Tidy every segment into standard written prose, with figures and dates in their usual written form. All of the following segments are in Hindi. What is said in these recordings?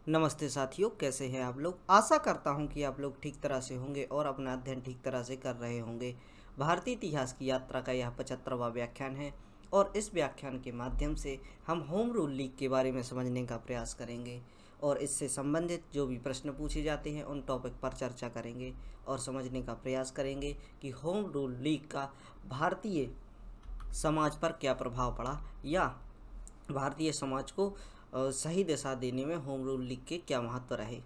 नमस्ते साथियों, कैसे हैं आप लोग। आशा करता हूं कि आप लोग ठीक तरह से होंगे और अपना अध्ययन ठीक तरह से कर रहे होंगे। भारतीय इतिहास की यात्रा का यह 75वां व्याख्यान है और इस व्याख्यान के माध्यम से हम होम रूल लीग के बारे में समझने का प्रयास करेंगे और इससे संबंधित जो भी प्रश्न पूछे जाते हैं उन टॉपिक पर चर्चा करेंगे और समझने का प्रयास करेंगे कि होम रूल लीग का भारतीय समाज पर क्या प्रभाव पड़ा या भारतीय समाज को सही दिशा देने में होम रूल लीग के क्या महत्व रहे।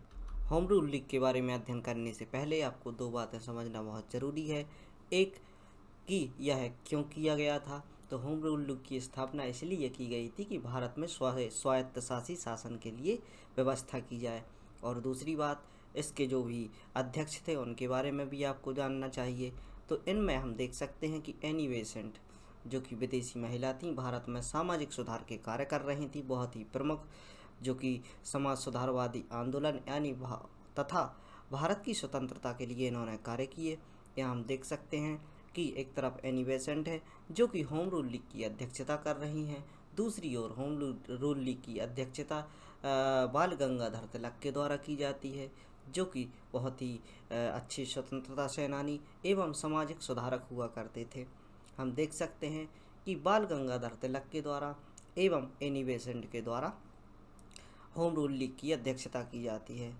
होम रूल लीग के बारे में अध्ययन करने से पहले आपको दो बातें समझना बहुत ज़रूरी है। एक कि यह क्यों किया गया था। तो होम रूल लीग की स्थापना इसलिए की गई थी कि भारत में स्वायत्तशासी शासन के लिए व्यवस्था की जाए। और दूसरी बात, इसके जो भी अध्यक्ष थे उनके बारे में भी आपको जानना चाहिए। तो इनमें हम देख सकते हैं कि एनी बेसेंट जो कि विदेशी महिला थी, भारत में सामाजिक सुधार के कार्य कर रही थी, बहुत ही प्रमुख, जो कि समाज सुधारवादी आंदोलन तथा भारत की स्वतंत्रता के लिए इन्होंने कार्य किए। यहाँ हम देख सकते हैं कि एक तरफ एनी बेसेंट है जो कि होम रूल लीग की अध्यक्षता कर रही हैं, दूसरी ओर होम रूल लीग की अध्यक्षता बाल गंगाधर तिलक के द्वारा की जाती है, जो कि बहुत ही अच्छे स्वतंत्रता सेनानी एवं सामाजिक सुधारक हुआ करते थे। हम देख सकते हैं कि बाल गंगाधर तिलक के द्वारा एवं एनी बेसेंट के द्वारा होम रूल लीग की अध्यक्षता की जाती है।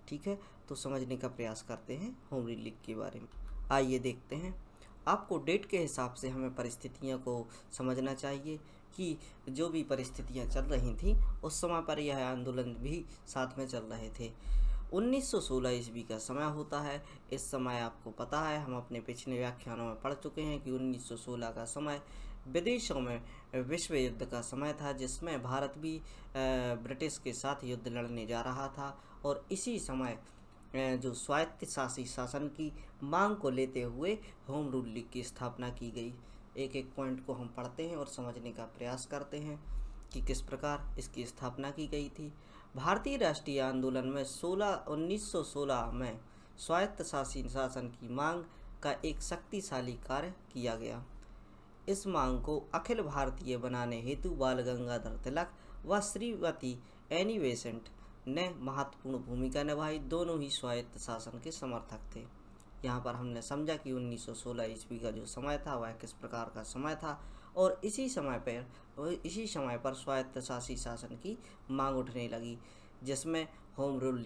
ठीक है, तो समझने का प्रयास करते हैं होम रूल लीग के बारे में। आइए देखते हैं। आपको डेट के हिसाब से हमें परिस्थितियों को समझना चाहिए कि जो भी परिस्थितियां चल रही थीं उस समय पर यह आंदोलन भी साथ में चल रहे थे। 1916 ईस्वी का समय होता है। इस समय आपको पता है, हम अपने पिछले व्याख्यानों में पढ़ चुके हैं कि 1916 का समय विदेशों में विश्व युद्ध का समय था, जिसमें भारत भी ब्रिटिश के साथ युद्ध लड़ने जा रहा था। और इसी समय जो स्वायत्तशासी शासन की मांग को लेते हुए होम रूल लीग की स्थापना की गई। एक एक पॉइंट को हम पढ़ते हैं और समझने का प्रयास करते हैं कि किस प्रकार इसकी स्थापना की गई थी। भारतीय राष्ट्रीय आंदोलन में 1916 में स्वायत्तशासी शासन की मांग का एक शक्तिशाली कार्य किया गया। इस मांग को अखिल भारतीय बनाने हेतु बाल गंगाधर तिलक व श्रीमती एनी बेसेंट ने महत्वपूर्ण भूमिका निभाई। दोनों ही स्वायत्त शासन के समर्थक थे। यहाँ पर हमने समझा कि 1916 ईस्वी का जो समय था वह किस प्रकार का समय था और इसी समय पर स्वायत्तशासी शासन की मांग उठने लगी, जिसमें होम रूल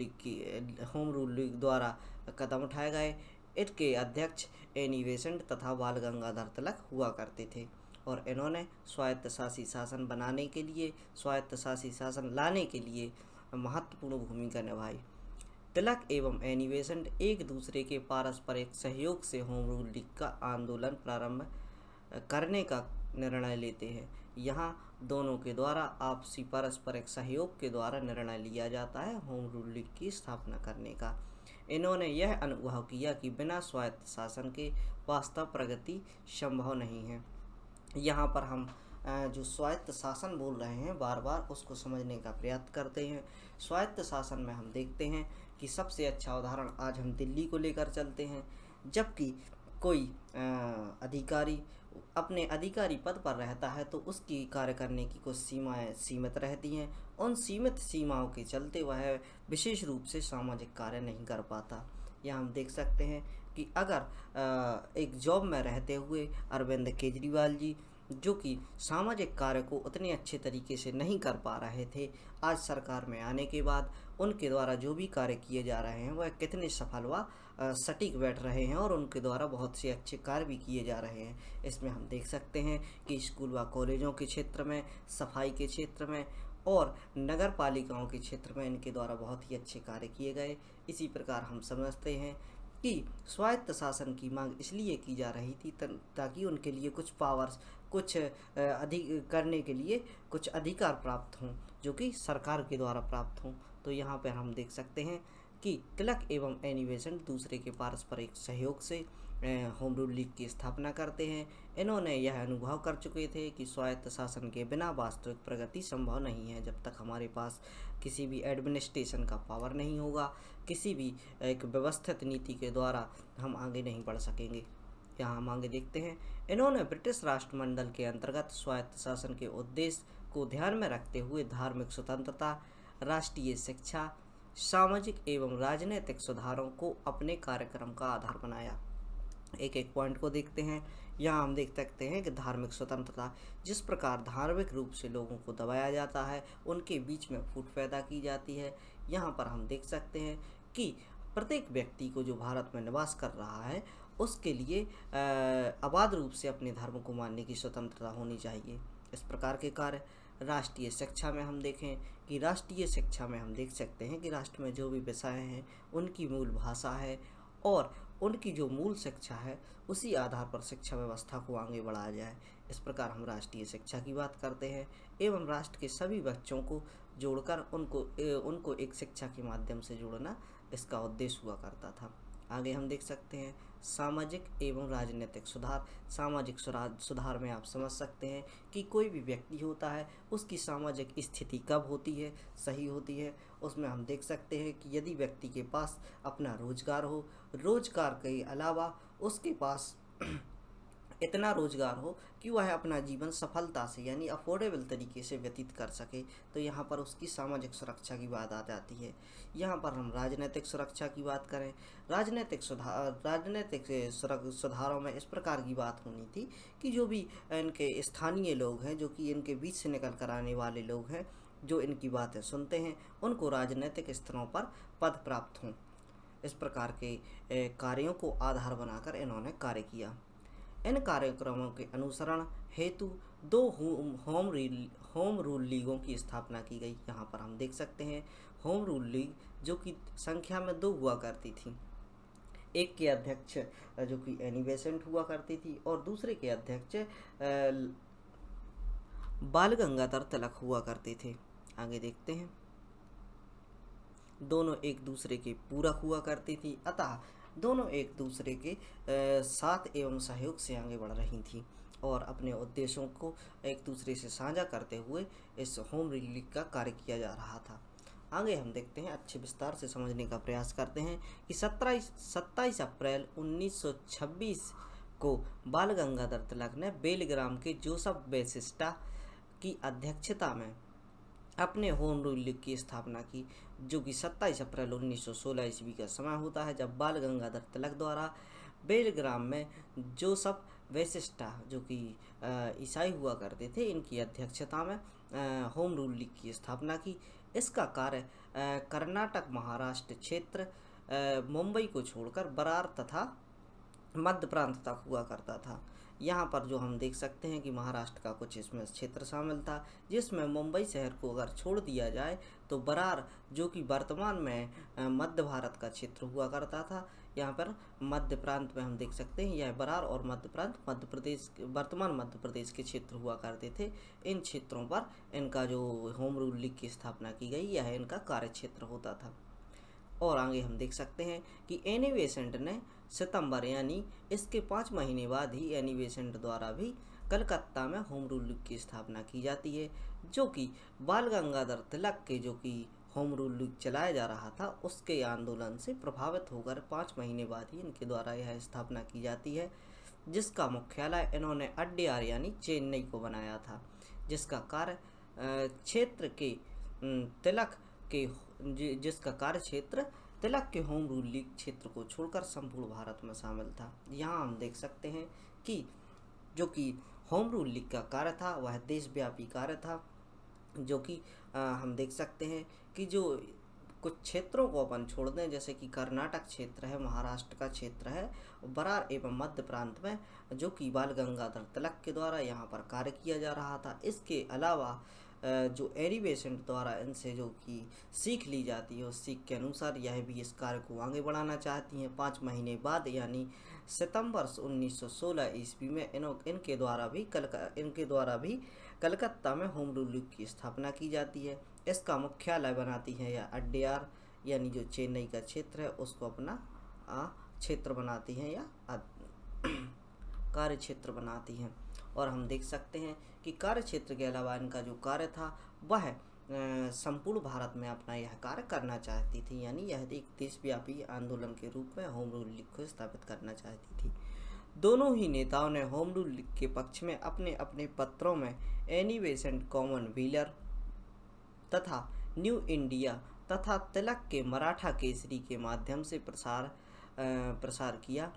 लीग द्वारा कदम उठाए गए। इसके अध्यक्ष एनी बेसेंट तथा बाल गंगाधर तिलक हुआ करते थे और इन्होंने स्वायत्तशासी शासन लाने के लिए महत्वपूर्ण भूमिका निभाई। तिलक एवं एनी बेसेंट एक दूसरे के पारस्परिक सहयोग से होम रूल लीग का आंदोलन प्रारंभ करने का निर्णय लेते हैं। यहाँ दोनों के द्वारा आपसी पारस्परिक सहयोग के द्वारा निर्णय लिया जाता है होम रूल लीग की स्थापना करने का। इन्होंने यह अनुभव किया कि बिना स्वायत्त शासन के वास्तव प्रगति संभव नहीं है। यहाँ पर हम जो स्वायत्त शासन बोल रहे हैं बार बार उसको समझने का प्रयास करते हैं। स्वायत्त शासन में हम देखते हैं कि सबसे अच्छा उदाहरण आज हम दिल्ली को लेकर चलते हैं। जबकि कोई अधिकारी अपने अधिकारी पद पर रहता है तो उसकी कार्य करने की कुछ सीमाएं सीमित रहती हैं। उन सीमित सीमाओं के चलते वह विशेष रूप से सामाजिक कार्य नहीं कर पाता। यहाँ हम देख सकते हैं कि अगर एक जॉब में रहते हुए अरविंद केजरीवाल जी, जो कि सामाजिक कार्य को उतने अच्छे तरीके से नहीं कर पा रहे थे, आज सरकार में आने के बाद उनके द्वारा जो भी कार्य किए जा रहे हैं वह कितने सफल व सटीक बैठ रहे हैं और उनके द्वारा बहुत से अच्छे कार्य भी किए जा रहे हैं। इसमें हम देख सकते हैं कि स्कूल व कॉलेजों के क्षेत्र में, सफाई के क्षेत्र में और नगर पालिकाओं के क्षेत्र में इनके द्वारा बहुत ही अच्छे कार्य किए गए। इसी प्रकार हम समझते हैं कि स्वायत्त शासन की मांग इसलिए की जा रही थी ताकि उनके लिए कुछ पावर्स, कुछ अधिक करने के लिए कुछ अधिकार प्राप्त हों जो कि सरकार के द्वारा प्राप्त हों। तो यहाँ पर हम देख सकते हैं कि तिलक एवं एनी बेसेंट दूसरे के पारस्परिक सहयोग से होम रूल लीग की स्थापना करते हैं। इन्होंने यह अनुभव कर चुके थे कि स्वायत्त शासन के बिना वास्तविक प्रगति संभव नहीं है। जब तक हमारे पास किसी भी एडमिनिस्ट्रेशन का पावर नहीं होगा, किसी भी एक व्यवस्थित नीति के द्वारा हम आगे नहीं बढ़ सकेंगे। यहाँ हम आगे देखते हैं, इन्होंने ब्रिटिश राष्ट्रमंडल के अंतर्गत स्वायत्त शासन के उद्देश्य को ध्यान में रखते हुए धार्मिक स्वतंत्रता, राष्ट्रीय शिक्षा, सामाजिक एवं राजनीतिक सुधारों को अपने कार्यक्रम का आधार बनाया। एक एक पॉइंट को देखते हैं। यहाँ हम देख सकते हैं कि धार्मिक स्वतंत्रता, जिस प्रकार धार्मिक रूप से लोगों को दबाया जाता है, उनके बीच में फूट पैदा की जाती है। यहाँ पर हम देख सकते हैं कि प्रत्येक व्यक्ति को जो भारत में निवास कर रहा है उसके लिए अबाध रूप से अपने धर्म को मानने की स्वतंत्रता होनी चाहिए। इस प्रकार के कार्य राष्ट्रीय शिक्षा में हम देखें कि राष्ट्रीय शिक्षा में हम देख सकते हैं कि राष्ट्र में जो भी विषय हैं उनकी मूल भाषा है और उनकी जो मूल शिक्षा है उसी आधार पर शिक्षा व्यवस्था को आगे बढ़ाया जाए। इस प्रकार हम राष्ट्रीय शिक्षा की बात करते हैं एवं राष्ट्र के सभी बच्चों को जोड़कर उनको एक शिक्षा के माध्यम से जोड़ना इसका उद्देश्य हुआ करता था। आगे हम देख सकते हैं सामाजिक एवं राजनीतिक सुधार। सामाजिक सुधार में आप समझ सकते हैं कि कोई भी व्यक्ति होता है उसकी सामाजिक स्थिति कब होती है, सही होती है। उसमें हम देख सकते हैं कि यदि व्यक्ति के पास अपना रोजगार हो, रोजगार के अलावा उसके पास इतना रोजगार हो कि वह अपना जीवन सफलता से यानी अफोर्डेबल तरीके से व्यतीत कर सके, तो यहाँ पर उसकी सामाजिक सुरक्षा की बात आ जाती है। यहाँ पर हम राजनीतिक सुरक्षा की बात करें, राजनीतिक सुधारों में इस प्रकार की बात होनी थी कि जो भी इनके स्थानीय लोग हैं, जो कि इनके बीच से निकल कर आने वाले लोग हैं, जो इनकी बातें सुनते हैं, उनको राजनीतिक स्तरों पर पद प्राप्त हों। इस प्रकार के कार्यों को आधार बनाकर इन्होंने कार्य किया। इन कार्यक्रमों के अनुसरण हेतु 2 होम रूल लीगों की स्थापना की गई। यहाँ पर हम देख सकते हैं होम रूल लीग जो कि संख्या में 2 हुआ करती थी। एक के अध्यक्ष जो कि एनी बेसेंट हुआ करती थी और दूसरे के अध्यक्ष बाल गंगाधर तिलक हुआ करते थे। आगे देखते हैं, दोनों एक दूसरे के पूरक हुआ करती थी, अतः दोनों एक दूसरे के साथ एवं सहयोग से आगे बढ़ रही थी और अपने उद्देश्यों को एक दूसरे से साझा करते हुए इस होम रूल लीग का कार्य किया जा रहा था। आगे हम देखते हैं, अच्छे विस्तार से समझने का प्रयास करते हैं कि 27 अप्रैल 1926 को बाल गंगाधर तिलक ने बेलग्राम के जोसेफ बैटिस्टा की अध्यक्षता में अपने होम रूल लीग की स्थापना की, जो कि 27 अप्रैल 1916 ईस्वी का समय होता है जब बाल गंगाधर तिलक द्वारा बेलग्राम में जोसेफ बैटिस्टा जो कि ईसाई हुआ करते थे, इनकी अध्यक्षता में होम रूल लीग की स्थापना की। इसका कार्य कर्नाटक, महाराष्ट्र क्षेत्र, मुंबई को छोड़कर बरार तथा मध्य प्रांत तक हुआ करता था। यहाँ पर जो हम देख सकते हैं कि महाराष्ट्र का कुछ इसमें क्षेत्र शामिल था, जिसमें मुंबई शहर को अगर छोड़ दिया जाए तो बरार जो कि वर्तमान में मध्य भारत का क्षेत्र हुआ करता था, यहाँ पर मध्य प्रांत में हम देख सकते हैं यह बरार और मध्य प्रांत मध्य प्रदेश, वर्तमान मध्य प्रदेश के क्षेत्र हुआ करते थे। इन क्षेत्रों पर इनका जो होम रूल लीग की स्थापना की गई, यह इनका कार्य क्षेत्र होता था। और आगे हम देख सकते हैं कि एनी बेसेंट ने सितंबर यानी इसके 5 महीने बाद ही एनी बेसेंट द्वारा भी कलकत्ता में होम रूल लीग की स्थापना की जाती है, जो कि बाल गंगाधर तिलक के जो कि होम रूल लीग चलाया जा रहा था उसके आंदोलन से प्रभावित होकर 5 महीने बाद ही इनके द्वारा यह स्थापना की जाती है, जिसका मुख्यालय इन्होंने अड्यार यानी चेन्नई को बनाया था, जिसका कार्य क्षेत्र के तिलक के जिसका कार्य क्षेत्र तिलक के होम रूल लीग क्षेत्र को छोड़कर संपूर्ण भारत में शामिल था। यहाँ हम देख सकते हैं कि जो कि होम रूल लीग का कार्य था वह देशव्यापी कार्य था, जो कि हम देख सकते हैं कि जो कुछ क्षेत्रों को अपन छोड़ दें, जैसे कि कर्नाटक क्षेत्र है, महाराष्ट्र का क्षेत्र है, बरार एवं मध्य प्रांत में जो कि बाल गंगाधर तिलक के द्वारा यहाँ पर कार्य किया जा रहा था। इसके अलावा जो एनी बेसेंट द्वारा इनसे जो कि सीख ली जाती है उस सीख के अनुसार यह भी इस कार्य को आगे बढ़ाना चाहती हैं। 5 महीने बाद यानी सितंबर 1916 ईस्वी में इनके द्वारा भी कलकत्ता में होम रूल लीग की स्थापना की जाती है। इसका मुख्यालय बनाती है या अड्यार यानी जो चेन्नई का क्षेत्र है उसको अपना क्षेत्र बनाती हैं या कार्य क्षेत्र बनाती हैं। और हम देख सकते हैं कि कार्य क्षेत्र के अलावा इनका जो कार्य था वह संपूर्ण भारत में अपना यह कार्य करना चाहती थी, यानी यह एक देशव्यापी आंदोलन के रूप में होम रूल लीग को स्थापित करना चाहती थी। दोनों ही नेताओं ने होम रूल लीग के पक्ष में अपने अपने पत्रों में एनी बेसेंट कॉमन व्हीलर तथा न्यू इंडिया तथा तिलक के मराठा केसरी के माध्यम से प्रसार किया।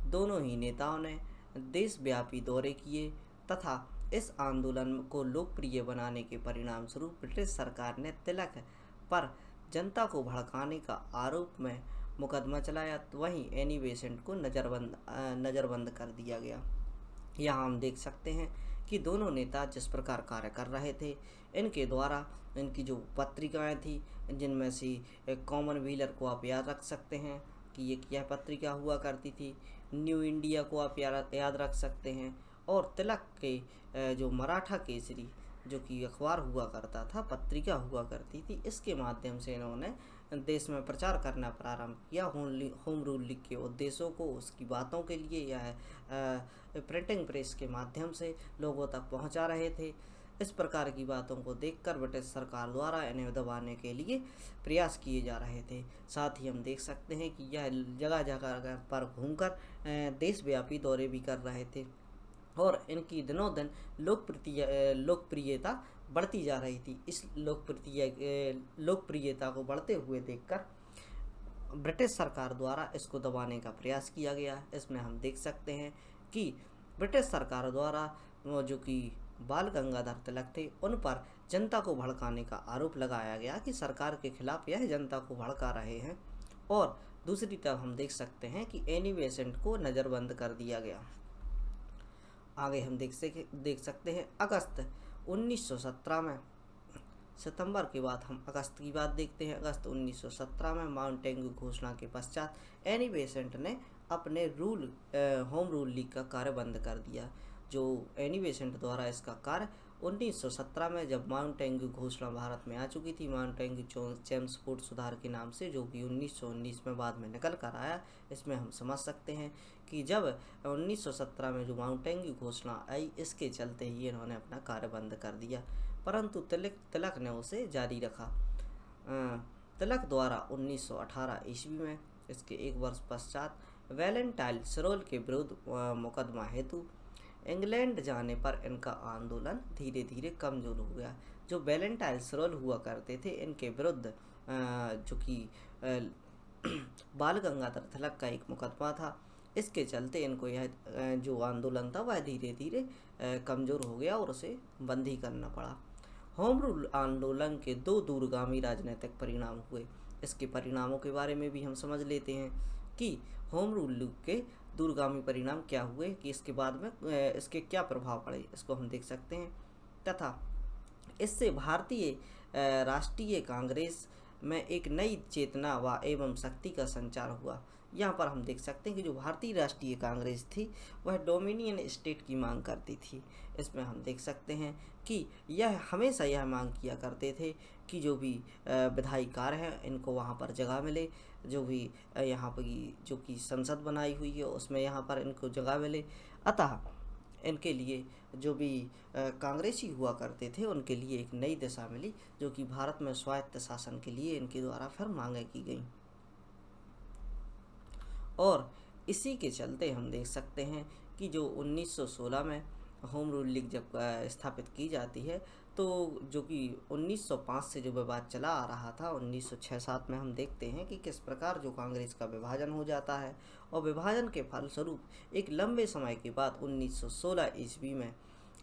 दोनों ही नेताओं ने देशव्यापी दौरे किए तथा इस आंदोलन को लोकप्रिय बनाने के परिणाम स्वरूप ब्रिटिश सरकार ने तिलक पर जनता को भड़काने का आरोप में मुकदमा चलाया। तो वहीं एनी बेसेंट को नज़रबंद कर दिया गया। यहाँ हम देख सकते हैं कि दोनों नेता जिस प्रकार कार्य कर रहे थे, इनके द्वारा इनकी जो पत्रिकाएं थी, जिनमें से कॉमनवेल्थ को आप याद रख सकते हैं कि ये क्या पत्रिका हुआ करती थी, न्यू इंडिया को आप याद रख सकते हैं, और तिलक के जो मराठा केसरी जो कि अखबार हुआ करता था, पत्रिका हुआ करती थी, इसके माध्यम से इन्होंने देश में प्रचार करना प्रारंभ किया। होम रूल लीग के उद्देश्यों को, उसकी बातों के लिए या प्रिंटिंग प्रेस के माध्यम से लोगों तक पहुंचा रहे थे। इस प्रकार की बातों को देखकर ब्रिटिश सरकार द्वारा इन्हें दबाने के लिए प्रयास किए जा रहे थे। साथ ही हम देख सकते हैं कि यह जगह जगह पर घूमकर देशव्यापी दौरे भी कर रहे थे और इनकी दिनों दिन लोकप्रियता बढ़ती जा रही थी। इस लोकप्रियता को बढ़ते हुए देखकर ब्रिटिश सरकार द्वारा इसको दबाने का प्रयास किया गया। इसमें हम देख सकते हैं कि ब्रिटिश सरकार द्वारा जो कि बाल गंगाधर तिलक थे, उन पर जनता को भड़काने का आरोप लगाया गया कि सरकार के खिलाफ यह जनता को भड़का रहे हैं। और दूसरी तरफ हम देख सकते हैं कि एनी बेसेंट को नज़रबंद कर दिया गया। आगे हम देख सकते हैं अगस्त 1917 में, सितंबर के बाद हम अगस्त की बात देखते हैं। अगस्त 1917 में माउंटेन्यू घोषणा के पश्चात एनी बेसेंट ने अपने होम रूल लीग का कार्य बंद कर दिया। जो एनी बेसेंट द्वारा इसका कार्य 1917 में जब माउंटेन्यू घोषणा भारत में आ चुकी थी, माउंटेन्यू चेम्सफोर्ड सुधार के नाम से, जो कि 1919 में बाद में निकल कर आया। इसमें हम समझ सकते हैं कि जब 1917 में जो माउंटेन्यू घोषणा आई, इसके चलते ही इन्होंने अपना कार्य बंद कर दिया, परंतु तिलक ने उसे जारी रखा। तिलक द्वारा 1918 ईस्वी में, इसके एक वर्ष पश्चात, वैलेंटाइन सिरोल के विरुद्ध मुकदमा हेतु इंग्लैंड जाने पर इनका आंदोलन धीरे धीरे कमजोर हो गया। जो वैलेंटाइन सिरोल हुआ करते थे, इनके विरुद्ध जो कि बाल गंगाधर तिलक का एक मुकदमा था, इसके चलते इनको यह जो आंदोलन था वह धीरे धीरे कमज़ोर हो गया और उसे बंद ही करना पड़ा। होम रूल आंदोलन के दो दूरगामी राजनीतिक परिणाम हुए। इसके परिणामों के बारे में भी हम समझ लेते हैं कि होम रूल के दूरगामी परिणाम क्या हुए, कि इसके बाद में इसके क्या प्रभाव पड़े, इसको हम देख सकते हैं। तथा इससे भारतीय राष्ट्रीय कांग्रेस में एक नई चेतना व एवं शक्ति का संचार हुआ। यहाँ पर हम देख सकते हैं कि जो भारतीय राष्ट्रीय कांग्रेस थी वह डोमिनियन स्टेट की मांग करती थी। इसमें हम देख सकते हैं कि यह हमेशा यह मांग किया करते थे कि जो भी विधायी कार्य हैं इनको वहाँ पर जगह मिले, जो भी यहाँ पर जो कि संसद बनाई हुई है उसमें यहाँ पर इनको जगह मिले। अतः इनके लिए जो भी कांग्रेसी हुआ करते थे उनके लिए एक नई दिशा मिली, जो कि भारत में स्वायत्त शासन के लिए इनके द्वारा फिर मांगें की गई। और इसी के चलते हम देख सकते हैं कि जो 1916 में होम रूल लीग जब स्थापित की जाती है, तो जो कि 1905 से जो विवाद चला आ रहा था, 1906-07 में हम देखते हैं कि किस प्रकार जो कांग्रेस का विभाजन हो जाता है। और विभाजन के फलस्वरूप एक लंबे समय के बाद 1916 ईस्वी में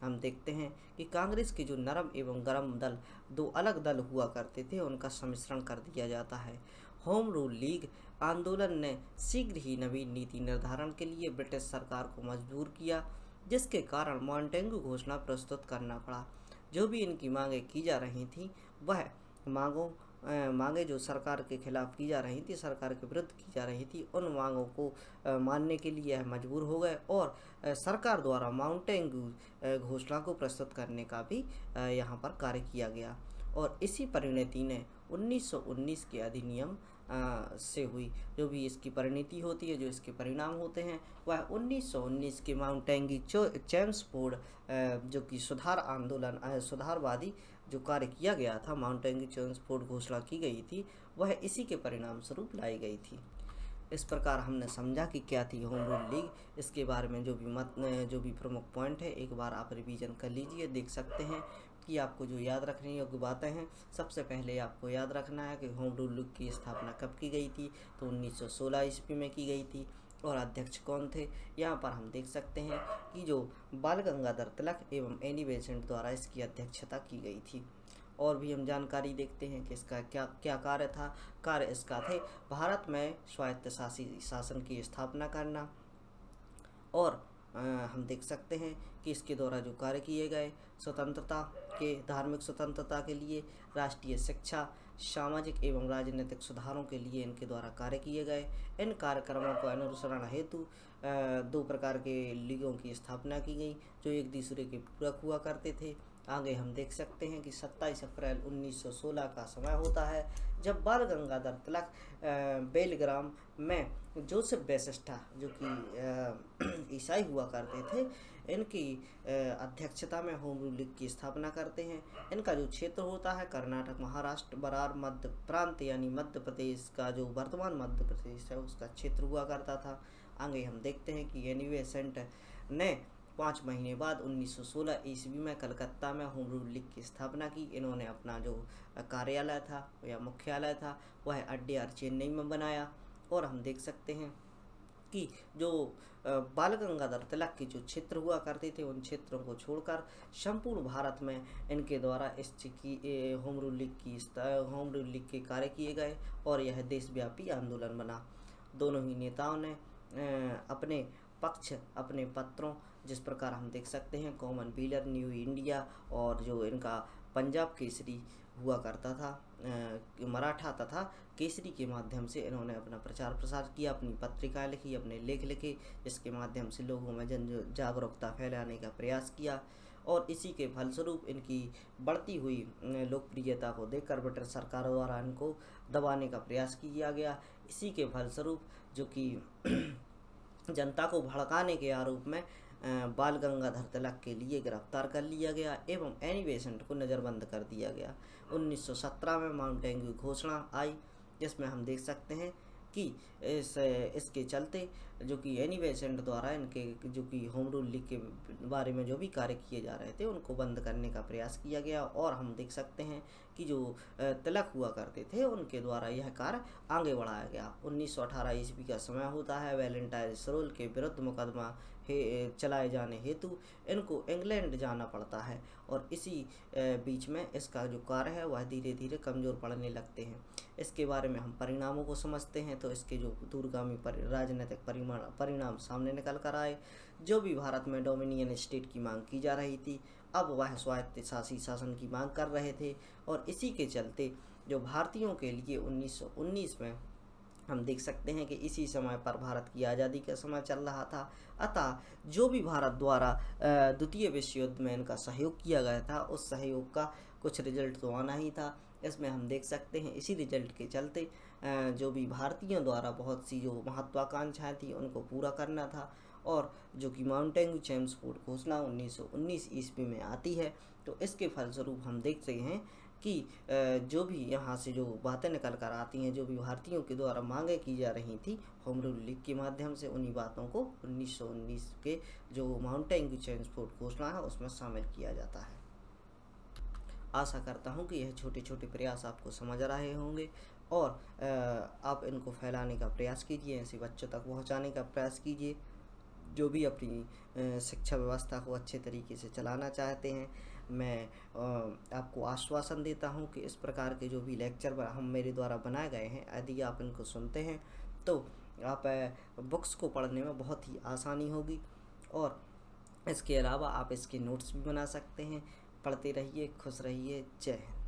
हम देखते हैं कि कांग्रेस के जो नरम एवं गरम दल, दो अलग दल हुआ करते थे, उनका सम्मिश्रण कर दिया जाता है। होम रूल लीग आंदोलन ने शीघ्र ही नवीन नीति निर्धारण के लिए ब्रिटिश सरकार को मजबूर किया, जिसके कारण माउंटेन्यू घोषणा प्रस्तुत करना पड़ा। जो भी इनकी मांगें की जा रही थी वह मांगें जो सरकार के खिलाफ की जा रही थी, सरकार के विरुद्ध की जा रही थी, उन मांगों को मानने के लिए यह मजबूर हो गए और सरकार द्वारा माउंटेन्यू घोषणा को प्रस्तुत करने का भी यहाँ पर कार्य किया गया। और इसी परिणति ने 1919 के अधिनियम से हुई। जो भी इसकी परिणति होती है, जो इसके परिणाम होते हैं, वह 1919 के माउंटेन्यू चेम्सफोर्ड जो कि सुधारवादी जो कार्य किया गया था, माउंटेन्यू चेम्सफोर्ड घोषणा की गई थी, वह इसी के परिणाम स्वरूप लाई गई थी। इस प्रकार हमने समझा कि क्या थी होम रूल लीग। इसके बारे में जो भी प्रमुख पॉइंट है एक बार आप रिवीजन कर लीजिए। देख सकते हैं कि आपको जो याद रखने योग्य बातें हैं, सबसे पहले आपको याद रखना है कि होम रूल लीग की स्थापना कब की गई थी, तो 1916 ईस्वी में की गई थी। और अध्यक्ष कौन थे, यहाँ पर हम देख सकते हैं कि जो बाल गंगाधर तिलक एवं एनी बेसेंट द्वारा इसकी अध्यक्षता की गई थी। और भी हम जानकारी देखते हैं कि इसका क्या क्या कार्य था। कार्य इसका थे भारत में स्वायत्त शासन की स्थापना करना। और हम देख सकते हैं कि इसके द्वारा जो कार्य किए गए, स्वतंत्रता के धार्मिक स्वतंत्रता के लिए, राष्ट्रीय शिक्षा, सामाजिक एवं राजनीतिक सुधारों के लिए इनके द्वारा कार्य किए गए। इन कार्यक्रमों को अनुसरण हेतु दो प्रकार के लीगों की स्थापना की गई जो एक दूसरे के पूरक हुआ करते थे। आगे हम देख सकते हैं कि 27 अप्रैल 1916 का समय होता है जब बाल गंगाधर तिलक बेलग्राम में जोसेफ बैसिस्टा जो कि ईसाई हुआ करते थे, इनकी अध्यक्षता में होम रूल लीग की स्थापना करते हैं। इनका जो क्षेत्र होता है कर्नाटक, महाराष्ट्र, बरार मध्य प्रांत यानी मध्य प्रदेश का जो वर्तमान मध्य प्रदेश है उसका क्षेत्र हुआ करता था। आगे हम देखते हैं कि एनी बेसेंट ने 5 महीने बाद 1916 ईस्वी में कलकत्ता में होम रूल लीग की स्थापना की। इन्होंने अपना जो कार्यालय था या मुख्यालय था वह अड्यार चेन्नई में बनाया। और हम देख सकते हैं कि जो बाल गंगाधर तिलक के जो क्षेत्र हुआ करते थे उन क्षेत्रों को छोड़कर संपूर्ण भारत में इनके द्वारा इस होम रूल लीग के कार्य किए गए और यह देशव्यापी आंदोलन बना। दोनों ही नेताओं ने अपने पक्ष, अपने पत्रों, जिस प्रकार हम देख सकते हैं कॉमन व्हीलर, न्यू इंडिया और जो इनका पंजाब केसरी हुआ करता था, मराठा तथा केसरी के माध्यम से इन्होंने अपना प्रचार प्रसार किया, अपनी पत्रिकाएं लिखी, अपने लेख लिखे, जिसके माध्यम से लोगों में जन जागरूकता फैलाने का प्रयास किया। और इसी के फलस्वरूप इनकी बढ़ती हुई लोकप्रियता को देखकर ब्रिटिश सरकार द्वारा इनको दबाने का प्रयास किया गया। इसी के फलस्वरूप जो कि जनता को भड़काने के आरोप में बाल गंगाधर तिलक के लिए गिरफ्तार कर लिया गया एवं एनी बेसेंट को नज़रबंद कर दिया गया। 1917 में माउंटेन्यू घोषणा आई जिसमें हम देख सकते हैं कि इसके चलते जो कि एनी बेसेंट द्वारा इनके जो कि होम रूल लीग के बारे में जो भी कार्य किए जा रहे थे उनको बंद करने का प्रयास किया गया। और हम देख सकते हैं कि जो तिलक हुआ करते थे उनके द्वारा यह कार्य आगे बढ़ाया गया। 1918 ईस्वी का समय होता है। वैलेंटाइन सरोल के विरुद्ध मुकदमा चलाए जाने हेतु इनको इंग्लैंड जाना पड़ता है और इसी बीच में इसका जो कार्य है वह धीरे धीरे कमज़ोर पड़ने लगते हैं। इसके बारे में हम परिणामों को समझते हैं तो इसके जो दूरगामी राजनीतिक परिणाम सामने निकल कर आए। जो भी भारत में डोमिनियन स्टेट की मांग की जा रही थी अब वह स्वायत्त शासन की मांग कर रहे थे और इसी के चलते जो भारतीयों के लिए 1919 में हम देख सकते हैं कि इसी समय पर भारत की आज़ादी का समय चल रहा था। अतः जो भी भारत द्वारा द्वितीय विश्व युद्ध में इनका सहयोग किया गया था उस सहयोग का कुछ रिजल्ट तो आना ही था। इसमें हम देख सकते हैं इसी रिजल्ट के चलते जो भी भारतीयों द्वारा बहुत सी जो महत्वाकांक्षाएं थी उनको पूरा करना था और जो कि माउंटेन्यू चेम्सफोर्ड घोषणा 1919 ईस्वी में आती है। तो इसके फलस्वरूप हम देखते हैं कि जो भी यहाँ से जो बातें निकल कर आती हैं, जो भी भारतीयों के द्वारा मांगे की जा रही थी होम रूल लीग के माध्यम से, उन्हीं बातों को 1919 के जो माउंटेन्यू चेम्सफोर्ड घोषणा है उसमें शामिल किया जाता है। आशा करता हूँ कि यह छोटे छोटे प्रयास आपको समझ रहे होंगे और आप इनको फैलाने का प्रयास कीजिए, ऐसे बच्चों तक पहुँचाने का प्रयास कीजिए जो भी अपनी शिक्षा व्यवस्था को अच्छे तरीके से चलाना चाहते हैं। मैं आपको आश्वासन देता हूं कि इस प्रकार के जो भी लेक्चर हम मेरे द्वारा बनाए गए हैं यदि आप इनको सुनते हैं तो आप बुक्स को पढ़ने में बहुत ही आसानी होगी और इसके अलावा आप इसके नोट्स भी बना सकते हैं। पढ़ते रहिए, खुश रहिए। जय हिंद।